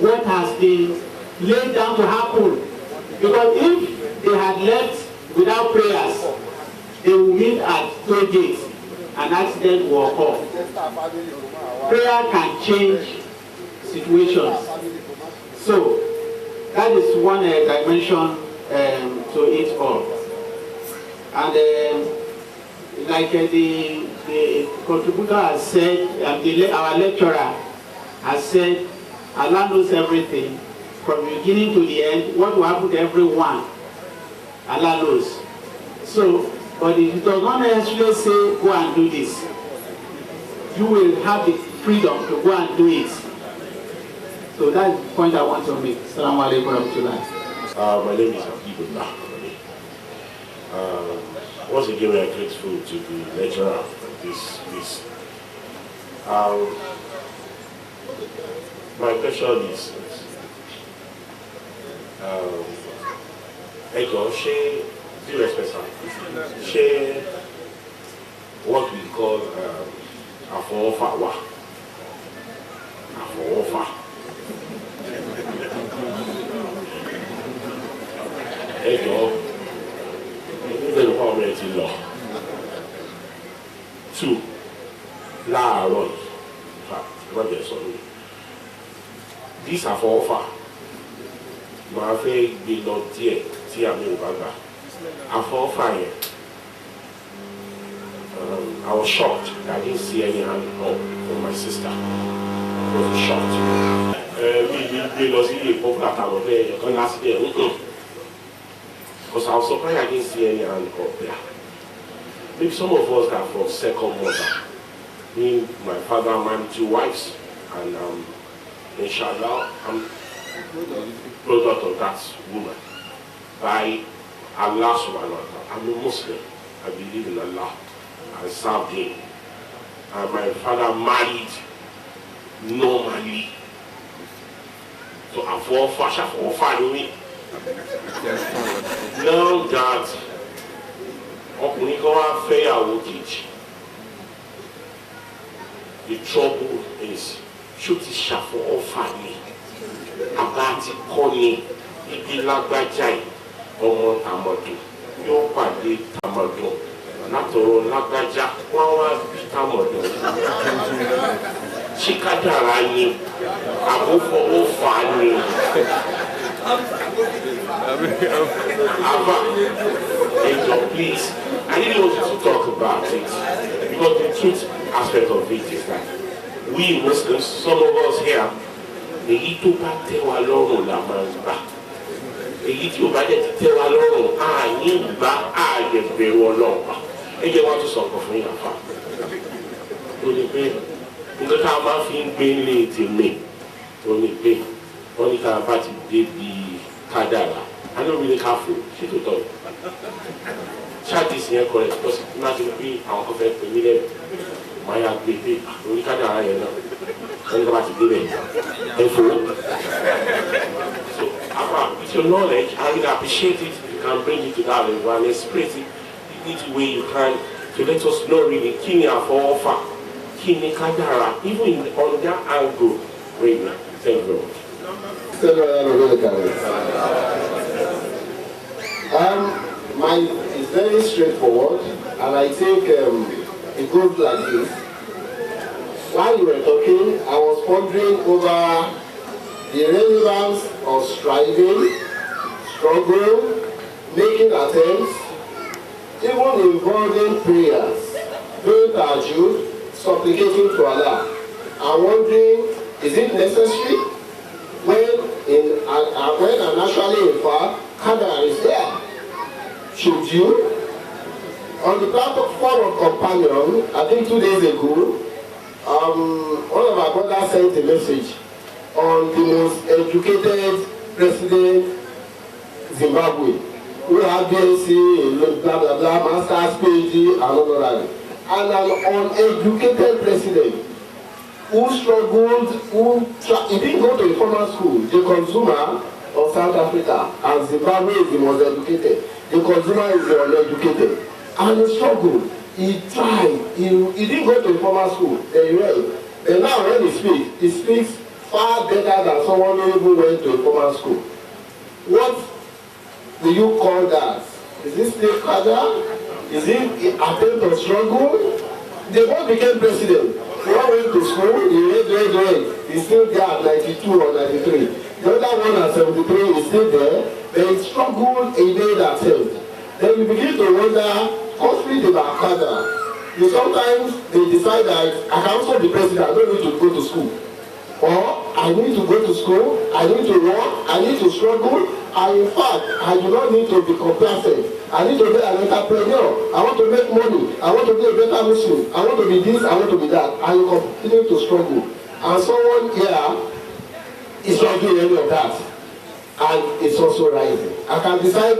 what has been laid down to happen. Because if they had left without prayers, they will meet at toll gates and accident will occur. Prayer can change situations. So that is one dimension to it all. And like the contributor has said, our lecturer has said, Allah knows everything from the beginning to the end. What will happen to everyone, Allah knows. So, but it does not necessarily say go and do this. You will have the freedom to go and do it. So that's the point I want to make. Assalamu alaikum warahmatullahi. My name is Abul. Once again, we are grateful to the lecturer of this. My question is, due respect, share what we call Afofawa. Two, láàárọ̀ yìí, these are for offer. Màá fẹ́ gbé lọ díẹ̀ tí àmì ò bá gbà. Àfọwọ́fà yẹn, I was shocked that I didn't see any hand up from my sister. I was shocked. We gbé lọ sí ilé ìfowópamọ́ àtàwọn ọ̀dọ́ ẹ̀yọ̀ kan láti dẹ̀ because I was surprised I didn't see any hand up there. Maybe some of us are from second mother. Me, my father, married 2 wives, and inshallah, I'm product of that woman. By Allah subhanahu wa ta'ala. I'm a Muslim. I believe in Allah. I serve Him. And my father married normally. So I'm for family. Now that ọkùnrin kan wá fẹ́yàwó kejì, the trouble is ṣó ti ṣàfọwọ́fà ni àbá ti kọ́ ni ibi lágbájá yìí ọmọ tàmọ̀dù yóò pàdé tàmọ̀dù látọ̀rọ̀ lágbájá wọ́n wá bí tàmọ̀dù ṣé kádàrá ni àbófọwọ́fà ni. Angel, please. I didn't want you to talk about it because the truth aspect of it is that we Muslims, some of us here, èyí tó bá tẹ́ wa lọ́rùn la máa ń gbà. Èyí tí ò bá dẹ̀ ti tẹ́ wa lọ́rùn á ní ìgbà á lè bẹ̀rù Ọlọ́run. Ẹ jẹ́ wá tó sọ̀rọ̀ fún yàrá fa. Ó ní pé nǹkan tá a máa fi ń gbé ní tèmi. Ó ní pé wọ́n ní ká bá ti dé bí Qadar. I don't really careful. She to talk. Chat is here correct because imagine we our coffee per minute. My baby, we can't have it now. And about to give it. So, with your knowledge, I would appreciate it. You can bring it to that level and express it in each way you can to let us know really Kini for offer, Kini Qadar, even on that angle. Really, thank you very much. Mine is very straightforward, and I think it goes like this. While you were talking, I was pondering over the relevance of striving, struggle, making attempts, even involving prayers, doing tahajjud, supplicating to Allah. I'm wondering, is it necessary when and naturally in fact, Qadar is there? Should you? On the platform of Companion, I think 2 days ago, one of our brothers sent a message on the most educated president Zimbabwe, who had BSc, blah blah blah, master's, PhD, and all that, and an uneducated president who struggled, he didn't go to a formal school, the consumer of South Africa, and Zimbabwe is the most educated. The consumer is the uneducated. And he struggled. He tried. He didn't go to a formal school. Then now when he speaks far better than someone who even went to a formal school. What do you call that? Is this still Qadar? Is it attempt or struggle? They both became president. One went to school, he read. He's still there at 92 or 93. The other one at 73 is still there. They struggled a day that helped. Then you begin to wonder, constantly about Qadar. Sometimes they decide that I can also be president, I don't need to go to school. Or I need to go to school, I need to work, I need to struggle, and in fact, I do not need to be complacent. I need to be an entrepreneur. I want to make money. I want to be a better Muslim. I want to be this, I want to be that. And you continue to struggle. And someone here is not doing any of that. And it's also rising. I can decide,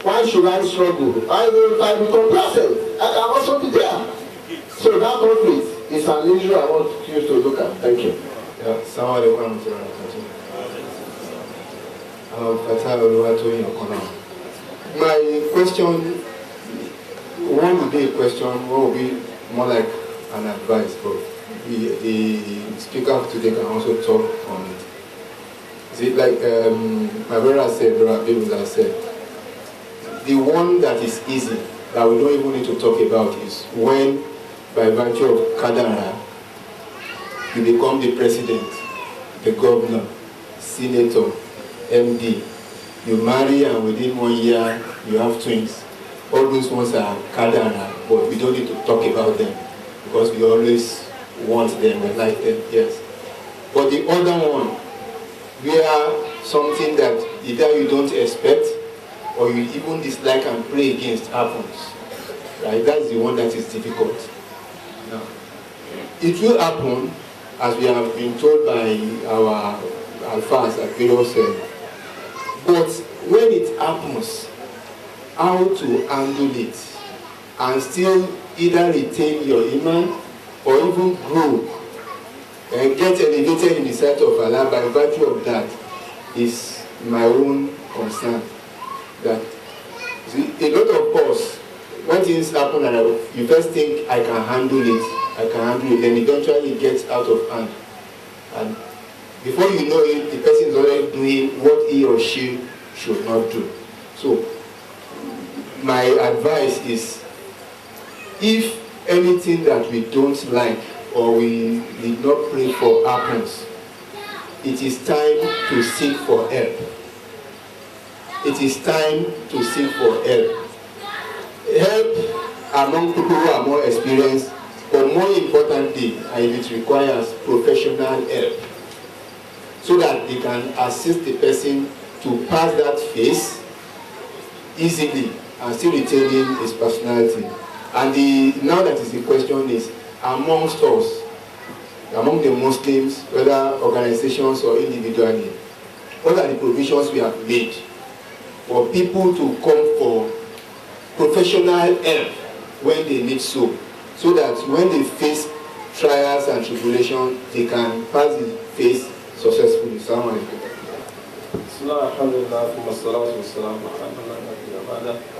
why should I struggle? I will I be complacent. I can also be there. So that conflict is an issue I want you to look at. Thank you. Yeah, my question, one would be a question, one would be more like an advice, but the speaker today can also talk on it. Is it like my brother said, brother Abul said, the one that is easy, that we don't even need to talk about, is when, by virtue of Qadar, you become the president, the governor, senator, MD. You marry and within 1 year you have twins. All those ones are Qadar, but we don't need to talk about them because we always want them and like them, yes. But the other one, where something that either you don't expect or you even dislike and pray against happens, right? That's the one that is difficult. Now, it will happen, as we have been told by our alphas at various but when it happens, how to handle it and still either retain your iman or even grow and get elevated in the sight of Allah by virtue of that is my own concern. That see, a lot of us, when things happen and you first think I can handle it, then eventually it gets out of hand. And before you know it, the person is already doing what he or she should not do. So, my advice is, if anything that we don't like or we did not pray for happens, it is time to seek for help. It is time to seek for help. Help among people who are more experienced, but more importantly, and it requires professional help, so that they can assist the person to pass that phase easily and still retaining his personality. And now that is the question is, amongst us, among the Muslims, whether organizations or individually, what are the provisions we have made for people to come for professional help when they need so that when they face trials and tribulations, they can pass the phase successfully. I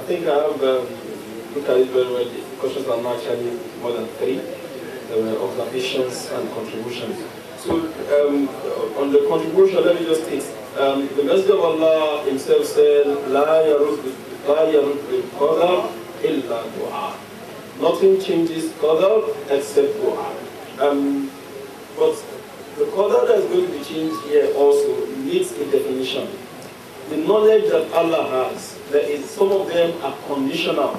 think I have looked at it very well. The questions are actually more than 3. There were observations and contributions. So on the contribution, let me just take the Messenger of Allah himself said, "La yarud qadar illa du'a." Nothing changes qadar except du'a. But the qadar that is going to be changed here also needs a definition. The knowledge that Allah has, there is, some of them are conditional,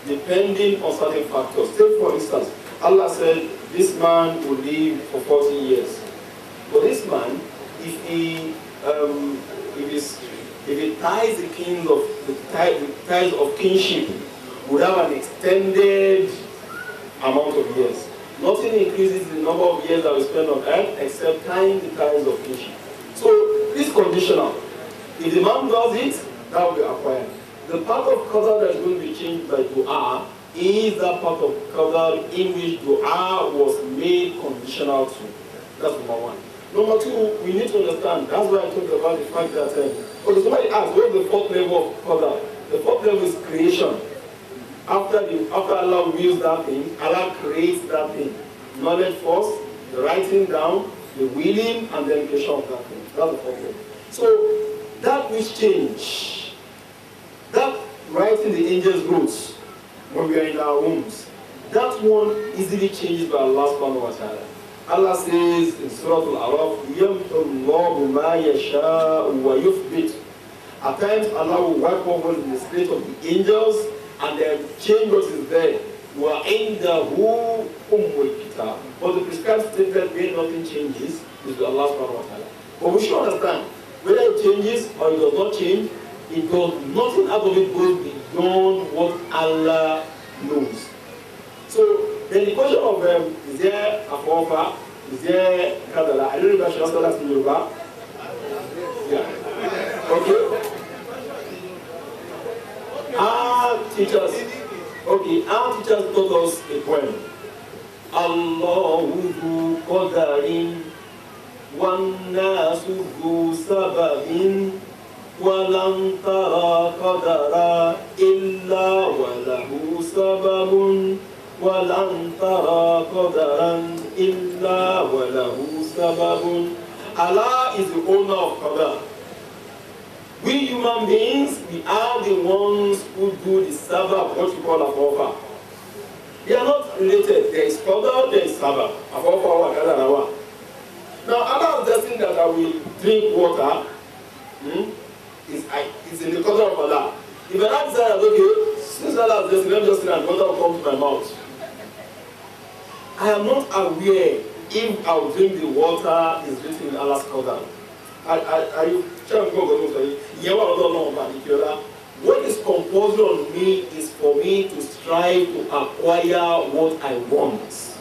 depending on certain factors. Take for instance, Allah said, this man will live for 40 years. But this man, if he ties the ties of kinship, would have an extended amount of years. Nothing increases the number of years that we spend on earth except tying the ties of kinship. So this is conditional. If the man does it, that will be acquired. The part of Qadar that is going to be changed by Dua is that part of Qadar in which Dua was made conditional to. That's number one. Number two, we need to understand, that's why I talked about the fact that, because somebody asked, what is the fourth level of Qadar? The fourth level is creation. After Allah wills that thing, Allah creates that thing. Knowledge first, the writing down, the willing and the creation of that thing. That's the problem. So that which change, that writing the angels' roots when we are in our homes, that one easily changes by Allah subhanahu wa ta'ala. Allah says in Surah Al-Araf, يَمْحُ اللَّهُ مَا يَشَاءُ وَيُثْبِتُ. At times Allah will wipe over the slate of the angels and then change what is there. وَعِنْدَهُ أُمُّ الْكِتَابِ. But the prescribed statement where nothing changes is with Allah subhanahu wa ta'ala. But we should understand, whether it changes or it does not change, it does nothing out of it goes beyond what Allah knows. So then the question of is there a Afofa, is there Qadar? I don't know if I should answer that in Yoruba. Yeah. Okay. Our teachers taught us a poem. Allahu dhu qadarin wan nasu dhu sababin walam tara qadara illa walahu sababun walam tara qadaran illa walahu sababun. Allah is the owner of Qadar. We human beings, we are the ones who do the sabab, what you call Afofa. They are not related. There is Qadar, there is sabab. Afofa, Qadar. Now Allah is destined that I will drink water. It's in the Qadar of Allah. If Allah decides, okay, since Allah is destined, let me just say that water will come to my mouth. I am not aware if I will drink the water is written in Allah's Qadar. Are you trying to go? What is compulsory on me is for me to strive to acquire what I want.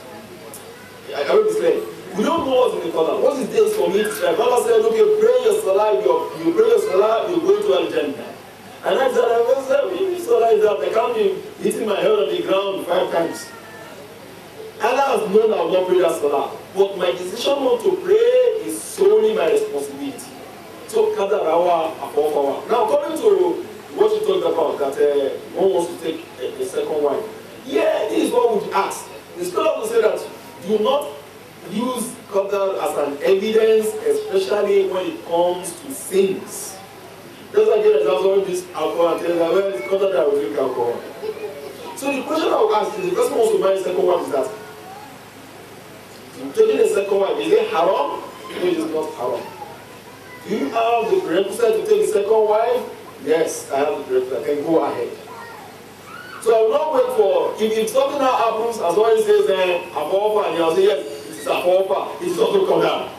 I will explain. We don't know what's in the Qadar. What is this for me to strive? Allah said, okay, pray your salah, you pray your salah, you go to Al-Jannah. And I said, salah is that I can't be hitting my head on the ground 5 times. Allah has known I will not pray that salah. But my decision not to pray is solely my responsibility. So, Qadar our Afofa. Now, coming to what you talked about, that one wants to take a second wife. Yeah, this is what we ask. The scholar will say that do not use Qadar as an evidence, especially when it comes to sins. Just like an example of this alcohol and tell them, well, it's Qadar that I will drink alcohol. So the question I will ask is, the person wants to marry a second wife is that, taking a second wife, is it haram? No, it is not haram. Do you have the prerequisite to take a second wife? Yes, I have the prerequisite. I can go ahead. So I will not wait for, if something now happens, as one says, Afofa, and you'll say, yes, it is Afofa, it is also Qadar.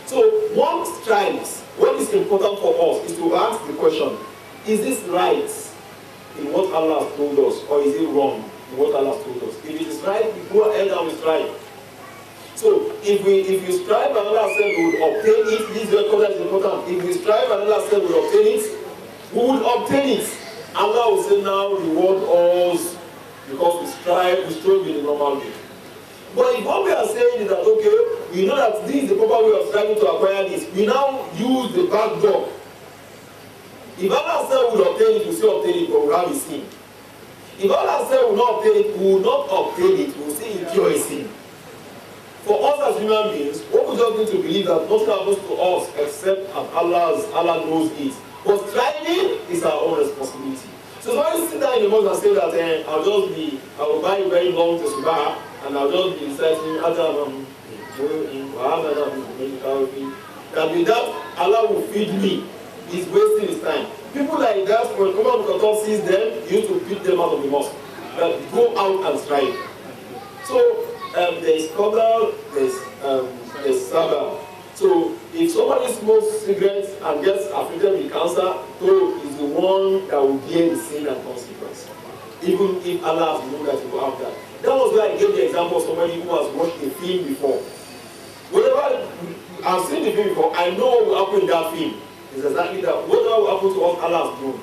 So one strives, what is important for us is to ask the question, is this right in what Allah has told us, or is it wrong in what Allah has told us? If it is right, we go ahead and we strive. So if you strive and Allah said we will obtain it, this record is important. If we strive and Allah said we will obtain it, we will obtain it. Allah will say now reward us because we strive in the normal way. But if what we are saying is that okay, we know that this is the proper way of striving to acquire this, we now use the back door. If Allah said we will obtain it, we will still obtain it, but we will have a sin. If Allah said we will not obtain it, we will not obtain it, we will still incur a sin. For us as human beings, what we just need to believe that nothing happens to us except as Allah knows it. But striving is our own responsibility. So when you sit down in the mosque and say that I will buy a very long tesubah and I'll just be reciting Adam that with that Allah will feed me. He's wasting his time. People like that, when Umar Muqaddam sees them, he used to beat them out of the mosque. That go out and strive. So there is Qadar, there is Sabah. So if somebody smokes cigarettes and gets afflicted with cancer, so is the one that will bear the sin and consequence. Even if Allah has known that he will have that. That was why I gave the example of somebody who has watched a film before. Whenever I've seen the film before, I know what will happen in that film. It's exactly that. Whatever will happen to us, Allah has known.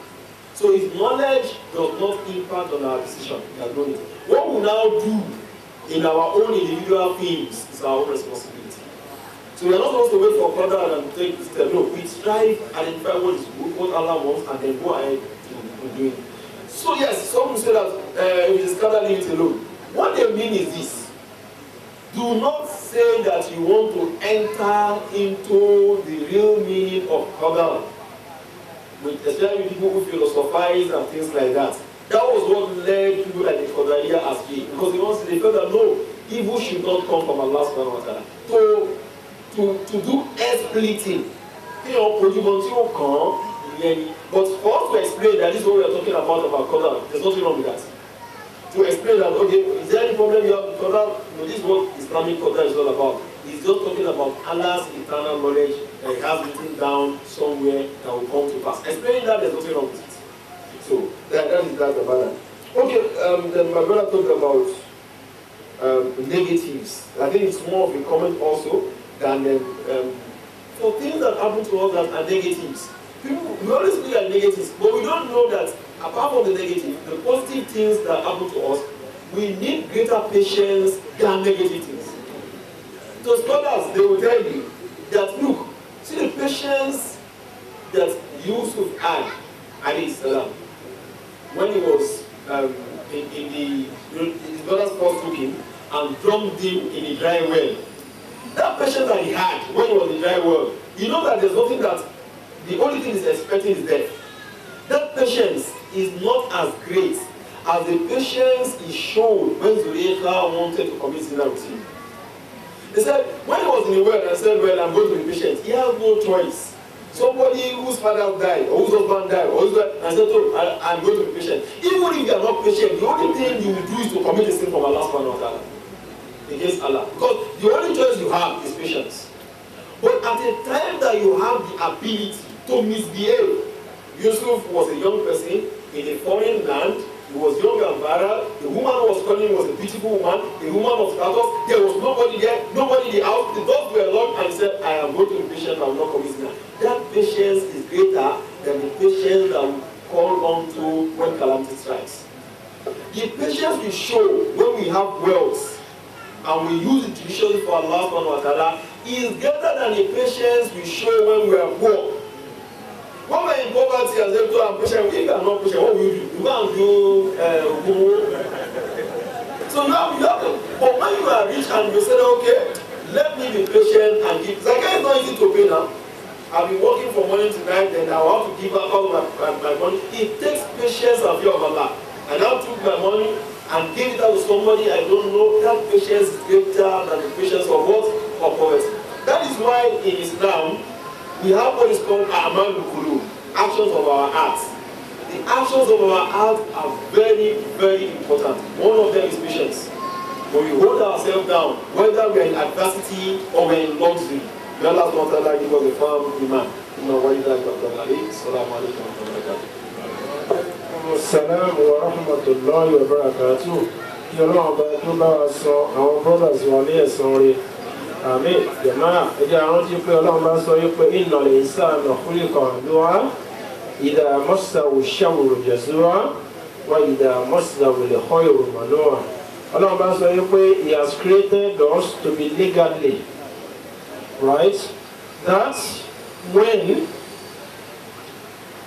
So his knowledge does not impact on our decision. He has known it. What we now do in our own individual films is our own responsibility. So we are not supposed to wait for Qadar and take this step. No, we strive, identify what is good, what Allah wants, and then go ahead and do it. So yes, some will say that if it is Qadar, leave it alone. What they mean is this. Do not say that you want to enter into the real meaning of Qadar, especially people who philosophize and things like that. That was what led people like the Qadariya astray, because they felt that no, evil should not come from Allah subhanahu wa ta'ala. To do air-splitting, but for us to explain that this is what we are talking about Qadar, there's nothing wrong with that. To explain that, okay, is there any problem you have with Qadar? No, this is what Islamic Qadar is all about. It's just talking about Allah's eternal knowledge that He has written down somewhere that will come to pass. Explaining that, there's nothing wrong with it. So, that is that about that. Okay, then my brother talked about negatives. I think it's more of a comment also than for things that happen to us that are negatives. People, we always look at negatives, but we don't know that apart from the negative, the positive things that happen to us, we need greater patience than negative things. So scholars, they will tell you that, look, see the patience that Yusuf had, alayhi salam, when he was his brothers first took him and drowned him in a dry well. That patience that he had when he was in the dry well, you know that there's nothing that, the only thing he's expecting is death. That patience is not as great as the patience he showed when Zulaikha wanted to commit zina with him. He said, when he was in the well, I said, well, I'm going to be patient. He has no choice. Somebody whose father died, or whose husband died, or whose wife, I said, oh, I'm going to be patient. Even if you are not patient, the only thing you will do is to commit a sin from Allah subhanahu wa ta'ala, against Allah. Because the only choice you have is patience. But at the time that you have the ability to misbehave, Yusuf was a young person in a foreign land. He was young and virile. The woman who was calling was a beautiful woman. The woman of status. There was nobody there, nobody in the house. The doors were locked, and he said, I am going to be patient, I will not commit sin. That patience is greater than the patience that we call on to when calamity strikes. The patience we show when we have wealth and we use it judiciously for Allah subhanahu wa ta'ala is greater than the patience we show when we are poor. When we're in poverty and they do I'm patient, we are not patient, what will you do? You go and do so now you have to, but when you are rich and you say, okay, let me be patient and give. Zakah is not easy to pay now. I've been working from morning to night, then I want to give out all my money. It takes patience and fear of Allah. And I took my money and gave it out to somebody I don't know. That patience is greater than the patience of what? Of poverty. That is why in Islam, we have what is called A'mal al-Qulub, actions of our hearts. The actions of our heart are very, very important. One of them is patience. When we hold ourselves down, whether we are in adversity or we are in luxury, may Allah SWT give us a firm iman. Assalamu alaikum wa barakatuh. Assalamu wa rahmatullahi wa barakatuh. Kí Ọlọ́run bá tó bá wa sọ àwọn brothers wa ní ẹ̀san rẹ̀. Àmín. Jàmáà, ẹ jẹ́ á rántí pé Ọlọ́run bá sọ wípé innal insana khuliqa halu'a idha massahu ash-sharru jazu'a wa idha massahu al-khayru manu'a. Ọlọ́run bá sọ wípé He has created us to be niggardly. Right? That when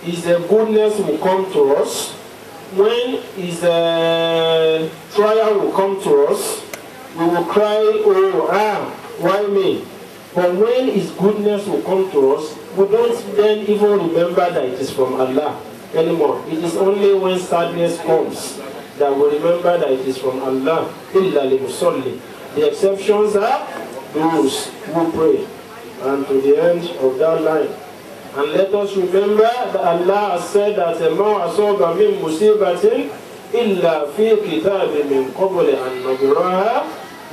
His goodness will come to us, when His trial will come to us, we will cry, oh, why me? But when His goodness will come to us, we don't then even remember that it is from Allah anymore. It is only when sadness comes that we remember that it is from Allah. Illa limusalli. The exceptions are those who pray. And to the end of that line. And let us remember that Allah has said that مَا أَصَابَ مِن مُصِيبَةٍ إِلَّا فِي كِتَابٍ مِّن قَبْلِ أَن نَّبْرَأَهَا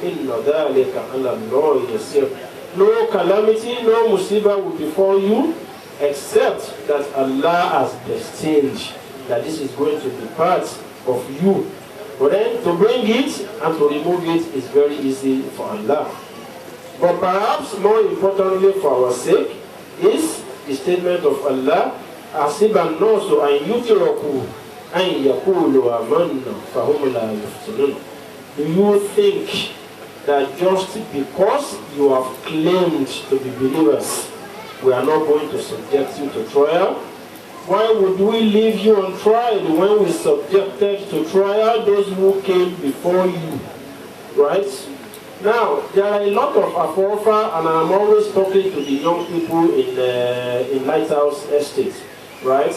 إِنَّ ذَلِكَ عَلَى اللَّهِ يَسِيرٌ. No calamity, no musibah will befall you except that Allah has destined that this is going to be part of you. But then to bring it and to remove it is very easy for Allah. But perhaps more importantly for our sake is the statement of Allah, أَحْسِبَ النَّاسُ أَن يُتْرَكُوا أَن يَقُولُوا آمَنَّا فَهُمْ لَا يُفْتَنُونَ. Do you think that just because you have claimed to be believers, we are not going to subject you to trial? Why would we leave you on trial when we subjected to trial those who came before you? Right? Now, there are a lot of afofa, and I'm always talking to the young people in Lighthouse Estate, right?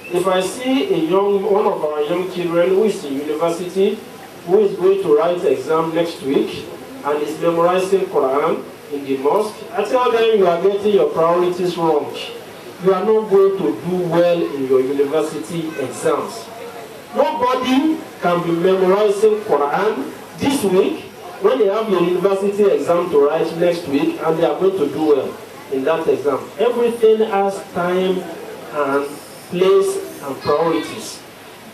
If I see one of our young children who is in university, who is going to write exam next week, and is memorizing Quran in the mosque, I tell them you are getting your priorities wrong. You are not going to do well in your university exams. Nobody can be memorizing Quran this week when they have your university exam to write next week, and they are going to do well in that exam. Everything has time and place and priorities.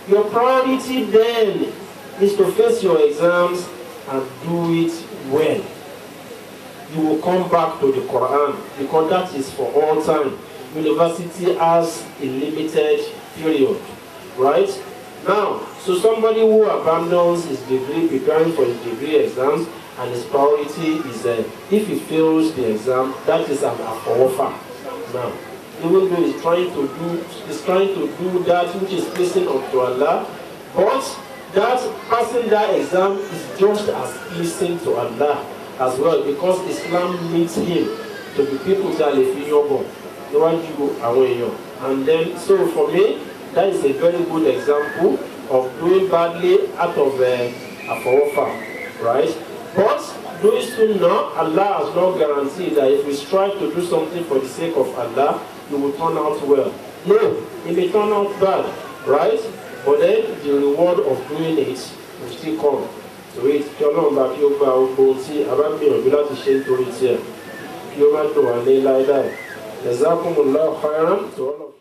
Your priority then is to face your exams and do it well. You will come back to the Quran because that is for all time. University has a limited period, right? Now, so somebody who abandons his degree, preparing for his degree exams, and his priority is if he fails the exam, that is an offer. Now, even though he's trying to do that which is pleasing unto Allah, but that passing that exam is just as pleasing to Allah as well, because Islam needs him to be people that and then, so for me, that is a very good example of doing badly out of a offer, right? But doing sunnah, Allah has not guaranteed that if we strive to do something for the sake of Allah, it will turn out well. No, it may turn out bad, right? But then the reward of doing it will still come. So it's John back you see about me, we like to share to it here. You might know a lay like that. Jazakumullah khairan to all of you.